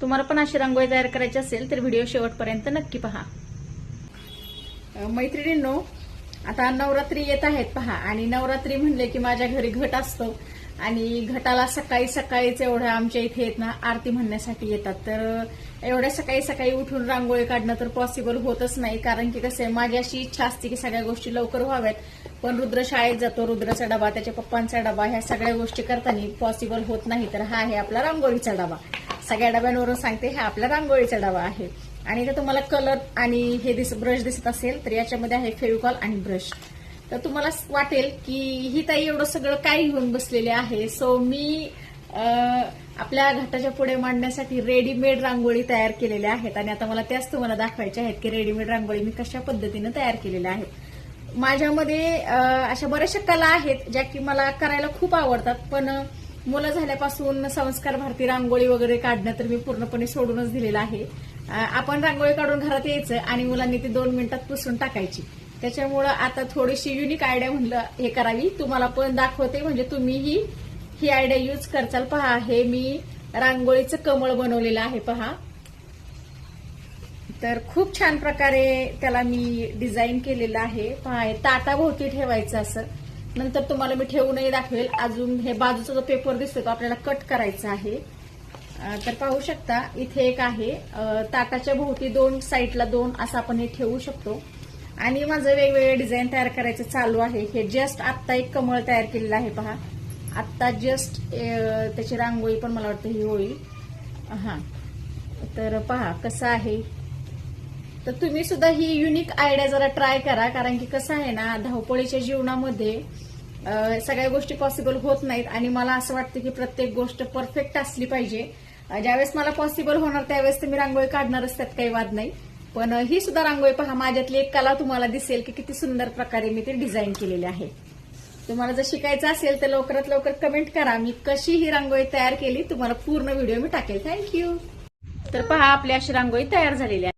तुम्हाला पण अशी रांगोळी तयार करायची असेल तर व्हिडिओ शेवटपर्यंत नक्की पहा। मैत्रिणींनो, आता नवरात्री येत आहेत पहा, आणि नवरात्री म्हणले की माझ्या घरी घट असतो आणि घटाला सकाळी सकाळीच एवढ्या आमच्या इथे येत ना आरती म्हणण्यासाठी येतात। तर एवढ्या सकाळी सकाळी उठून रांगोळी काढणं तर पॉसिबल होतच नाही, कारण की कसं आहे, माझी अशी इच्छा असते की सगळ्या गोष्टी लवकर व्हाव्यात, पण रुद्र शाळेत जातो, रुद्राचा डबा, त्याच्या पप्पांचा डबा, ह्या सगळ्या गोष्टी करताना पॉसिबल होत नाही। तर हा आहे आपला रांगोळीचा डबा, सगळ्या डब्यांवरून सांगते हा आपला रांगोळीचा डबा आहे। आणि इथे तुम्हाला कलर आणि हे ब्रश दिसत असेल तर याच्यामध्ये आहे फेविकॉल आणि ब्रश। तर तुम्हाला वाटेल की ही ताई एवढं सगळं काय घेऊन बसलेले आहे। सो मी आपल्या घटाच्या पुढे मांडण्यासाठी रेडीमेड रांगोळी तयार केलेल्या आहेत, आणि आता मला त्याच तुम्हाला दाखवायच्या आहेत की रेडीमेड रांगोळी मी कशा पद्धतीने तयार केलेल्या आहेत। माझ्यामध्ये अशा बऱ्याचशा कला आहेत ज्या की मला करायला खूप आवडतात, पण मुलं झाल्यापासून संस्कार भारती रांगोळी वगैरे काढणं तर मी पूर्णपणे सोडूनच दिलेलं आहे। आपण रांगोळी काढून घरात यायचं आणि मुलांनी ती 2 मिनिटात पुसून टाकायची। त्याच्यामुळं आता थोडीशी युनिक आयडिया म्हणलं हे करावी, तुम्हाला पण दाखवते, म्हणजे तुम्हीही ही आयडिया यूज करचाल। पहा, हे मी रांगोळीचं कमळ बनवलेलं आहे पहा। तर खूप छान प्रकारे त्याला मी डिझाईन केलेलं आहे पहा। हे ताटाभोवती ठेवायचं असं, नंतर तुम्हाला मी ठेवूनही दाखवेल। अजून हे बाजूचा जो पेपर दिसतो तो आपल्याला कट करायचा आहे। तर पाहू शकता इथे एक आहे, ताटाच्या भोवती 2 साईडला 2 असं आपण हे ठेवू शकतो। आणि माझं वेगवेगळे डिझाईन तयार करायचं चालू आहे। हे जस्ट आत्ता एक कमळ तयार केलेलं आहे पहा, आत्ता जस्ट त्याची रांगोळी पण मला वाटतं ही होईल। हा, तर पहा कसं आहे। तर तुम्ही सुद्धा ही युनिक आयडिया जरा ट्राय करा, कारण की कसं आहे ना, धावपळीच्या जीवनामध्ये सगळ्या गोष्टी पॉसिबल होत नाहीत, आणि मला असं वाटतं की प्रत्येक गोष्ट परफेक्ट असली पाहिजे। ज्यावेळेस मला पॉसिबल होणार त्यावेळेस तर मी रांगोळी काढणारच, त्यात काही वाद नाही। पण ही सुद्धा रांगोळी पहा, माझ्यातली एक कला तुम्हाला दिसेल की किती सुंदर प्रकारे मी ती डिझाईन केलेली आहे। तुम्हाला जर शिकायचं असेल तर लवकरात लवकर कमेंट करा, मी कशी ही रांगोळी तयार केली तुम्हाला पूर्ण व्हिडिओ मी टाकेल। थँक्यू। तर पहा, आपली अशी रांगोळी तयार झालेली आहे।